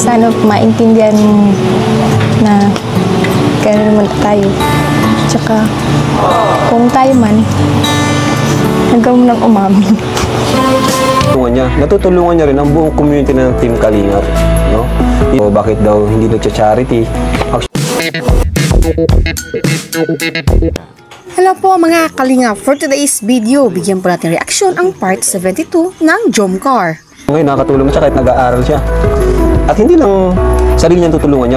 Sana maintindihan mo na gano'n naman tayo. Tsaka, kung tayo man, hanggang mo nang umamin. Natutulungan niya rin ang buong community ng Team Kalingap, no? O bakit daw hindi nagcha-charity? Hello po mga Kalingap, for today's video, bigyan po natin reaksyon ang part 72 ng Jomcar. Ngayon nakakatulong siya kahit nag-aaral siya. At hindi lang sarili niya natutulungan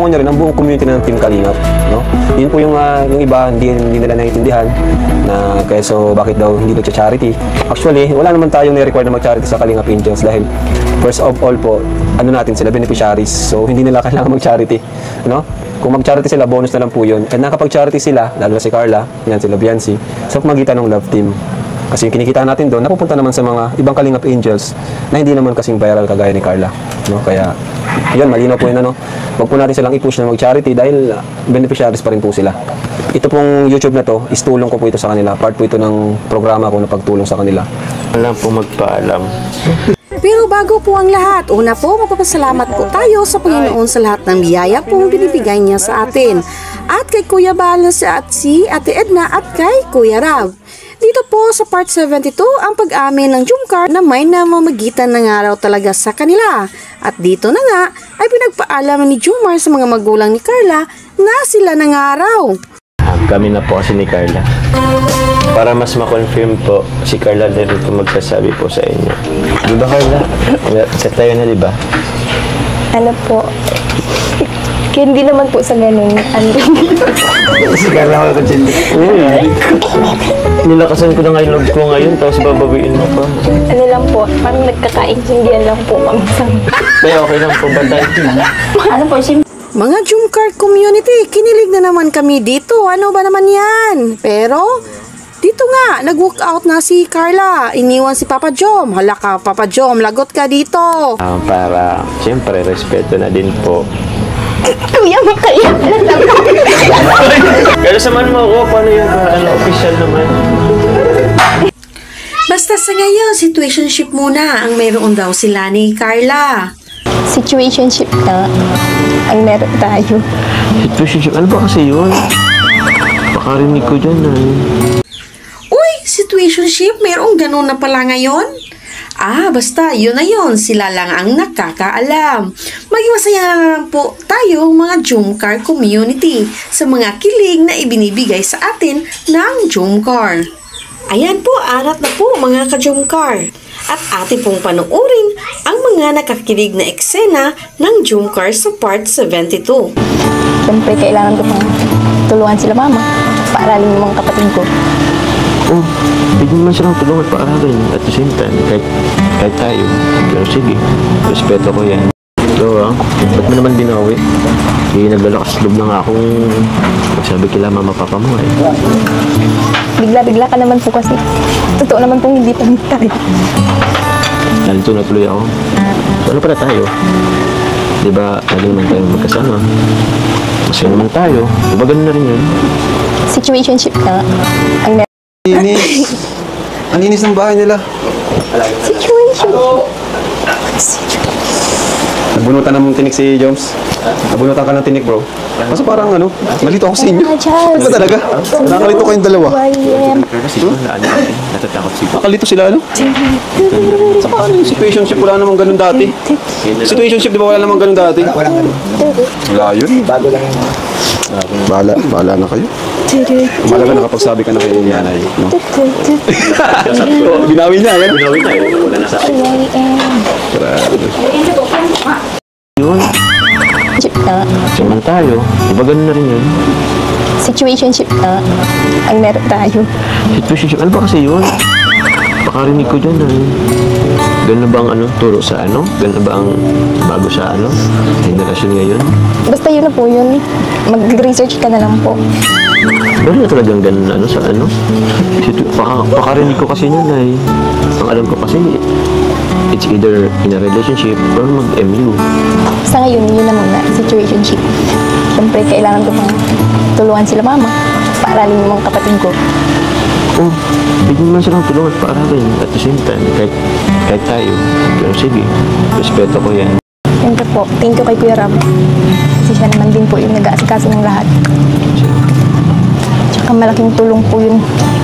niya rin ang buong community ng Team Kalingap, no? Yun po yung iba hindi nila naiintindihan na kaya so bakit daw hindi nagcha-charity. Actually, wala naman tayong ni-require na mag-charity sa Kalingap Angels dahil first of all po, natin sila beneficiaries. So hindi nila kailangan mag-charity, no? Kung mag-charity sila, bonus na lang po yun. At nakapag-charity sila, lalo na si Carla, yan sila Biancy, sa pamagitan ng Love Team. Kasi yung kinikita natin doon, napupunta naman sa mga ibang Kalingap Angels na hindi naman kasing viral kagaya ni Carla, no? Kaya, yun, malinaw po yun, ano? Huwag po natin silang i-push na mag-charity dahil beneficiaries pa rin po sila. Ito pong YouTube na to, is tulong ko po ito sa kanila. Part po ito ng programa ko na pagtulong sa kanila. Wala po magpaalam. Pero bago po ang lahat, una po magpapasalamat po tayo sa Panginoon sa lahat ng biyaya pong binibigay niya sa atin. At kay Kuya Balas at si Ate Edna at kay Kuya Rav. Dito po sa part 72 ang pag-amin ng Jomcar na may namamagitan ng araw talaga sa kanila. At dito na nga ay pinagpaalam ni Jomcar sa mga magulang ni Carla na sila nangaraw. Kami na po kasi ni Carla. Para mas ma-confirm po, si Carla na rin po magsasabi po sa inyo. Diba Carla? Set tayo na, diba? Ano po? Kaya hindi naman po sa ganun. Si Carla ako kasi nilakasan ko na ngayon loob ko ngayon, tapos babawiin mo pa. Ano lang po, parang nagkakaintindihan lang po kami sa... Pero okay lang po ba tayo? Ano po, Mga Jomcar community, kinilig na naman kami dito. Ano ba naman yan? Pero, dito nga, nag-walk out na si Carla. Iniwan si Papa Jom. Hala ka, Papa Jom, lagot ka dito. Para, siyempre, respeto na din po. Kuya, makaiyak na lang. Pero samahan mo ako, paano yun? Para official naman. Basta sa ngayon, situationship muna ang mayroon daw sila ni Carla. Situationship na ang meron tayo. Situationship? Ano ba kasi yun? Pakarinig ko dyan ay. Uy, situationship? Mayroong ganun na pala ngayon? Basta yun na yun. Sila lang ang nakakaalam. Maging masaya na lang po tayo mga Jomcar community sa mga kilig na ibinibigay sa atin ng Jomcar. Ayan po, arat na po mga ka-Jomcar. At atin pong panuorin ang mga nakakilig na eksena ng Jomcar sa part 72. Siyempre, kailangan ko pang tulungan sila mama. Paaralin yung mga kapatid ko. Oh, pwede naman silang tulungan paaralin at the same time, kahit tayo. Pero sige, respeto ko yan. So, ba't mo naman binawi? Naglalakas loob na nga akong magsabi kila mama papa mo eh. Bigla-bigla ka naman po kasi. Totoo naman pong hindi pa tayo. Nalito na tuloy ako. So, ano pala tayo? Diba, lagi naman tayo magkasama. Masaya naman tayo. Diba ganun na rin yun? Situationship na ang meron. Ang linis ng bahay nila. Situationship. Nabunutan namang tinik si Joms. Nabunutan ka ng tinik, bro. Kasi parang malito ako sa inyo. Ano talaga? Nakalito kayong dalawa. Natatakot siya. Nakalito sila, ano? Saka situationship, wala namang ganun dati. Situationship, di ba wala namang ganun dati? Wala yun. Bago lang yun. Bahala na kayo. Malaga nakapagsabi ka na kay Yanay, no? Binawi niya, yan. Binawi na eh. Wala na sa akin. Yun. Saman tayo. Diba ganun na rin yun? Situationship na ang meron tayo. Situationship? Ano ba kasi yun? Pakarinig ko dyan ay. Ganun ba ang turo sa Ganun ba ang bago sa generasyon ngayon? Basta yun na po yun. Mag-research ka na lang po. Meron na talagang ganun sa Pakarinig ko kasi yun ay. Ang alam ko kasi, it's either in a relationship or mag-MU. Sa ngayon, yun na muna, situationship. Siyempre, kailangan ko pang tulungan sila mama. Paaralin yung mga kapatid ko. Oh, pwede naman silang tulungan paaralin at the same time, kahit tayo. Pero sige, respeto ko yan. Siyempre po, thank you kay Kuya Ram. Kasi siya naman din po yung nag-aasikaso ng lahat. Tsaka malaking tulong po yun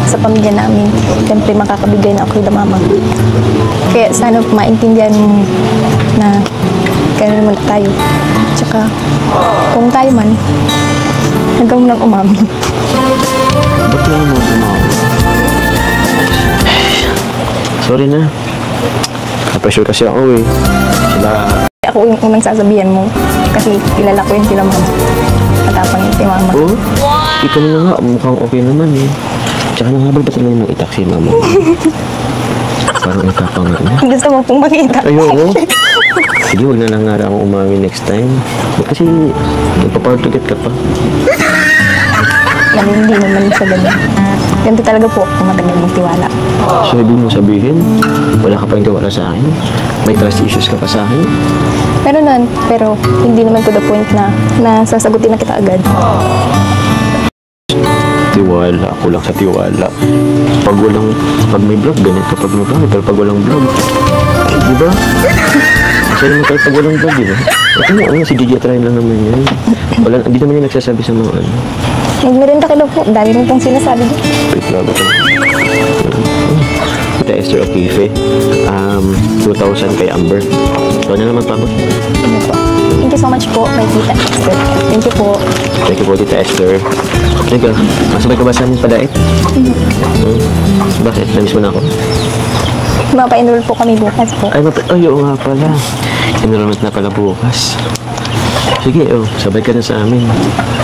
sa pamilya namin. Siyempre makakabigay na ako kay mama. Kaya sana maintindihan mo na gano'n naman tayo. Tsaka kung tayo man, hanggang mo nang umamin. Ba't lang mo tumawa? Sorry na. Na-pressure kasi ako eh. Sila... Ako yung unang sasabihan mo. Kasi kilala ko yun sila mama. Matapang yun si mama. Oh? Ikaw na nga, mukhang okay naman eh. Tsaka nanghabal ba talaga ng itak si mama mo? Parang itapang nga na. Gusto mo pong makita. Ayoko. Sige, huwag na lang nga akong umami next time. Kasi nagpa-power to get ka pa. Hindi naman sa ganun. Ganito talaga po ako matagal magtiwala. So, ibig mo sabihin, wala ka pa yung tiwala sa akin? May trust issues ka pa sa akin? Pero hindi naman to the point na sasagutin na kita agad. Tiwala, ako lang sa tiwala. Pag may vlog, ganit kapag may vlog. Pero pag walang vlog, di ba? Kasi naman tayo pag walang vlog, di ba? Ano, si DJ Try lang naman yan. Hindi naman yung nagsasabi sa mga ano. Magmerenda ka daw po. Dami mo pong sinasabi doon. Wait lang ako. Ito Esther Okife. 2,000 kay Amber. Ito na naman pabot. Ano po? Thank you so much po, kay Tita Esther. Thank you po. Thank you po, Tita Esther. Teka, masabay ka ba sa aming padait? Bakit? Namiss mo na ako? Mapa-enroll po kami bukas po. Ay, oo nga pala. Enrollment na pala bukas. Sige, sabay ka na sa amin.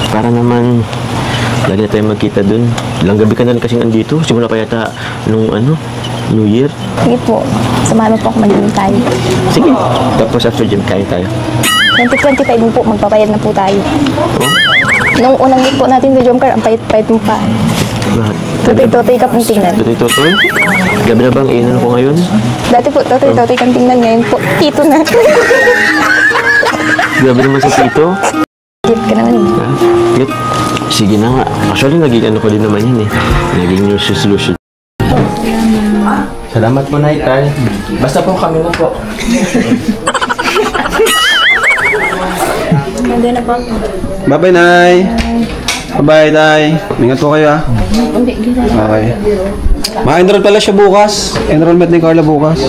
Para naman, lagi na tayo magkita dun. Ilang gabi ka na kasing andito. Simula pa yata nung New Year. Sige po. Samahan mo po ako mag-gym tayo. Sige. Tapos after gym, kain tayo. 2025 din po, magpapayad na po tayo. Oh? Nung unang meet po natin sa Jomcar, ang payat-payat mo pa. Bakit? Totoy-totoy ka pong tingnan. Totoy? Gabi na bang inan ko ngayon? Dati po, totoy-totoy kang tingnan. Ngayon po, tito na. Gabi naman sa tito. Gift ka naman eh. Ha? Yep. Sige na nga. Actually, naging ko din naman yan eh. Naging new solution. Salamat po, Nay, Tay. Basta po kami na po. Hindi na po. Bye-bye, Nay. Bye-bye, Tay. Ingat po kayo, ha? Okay. Ma-enroll pala siya bukas. Enrollment ni Carla bukas.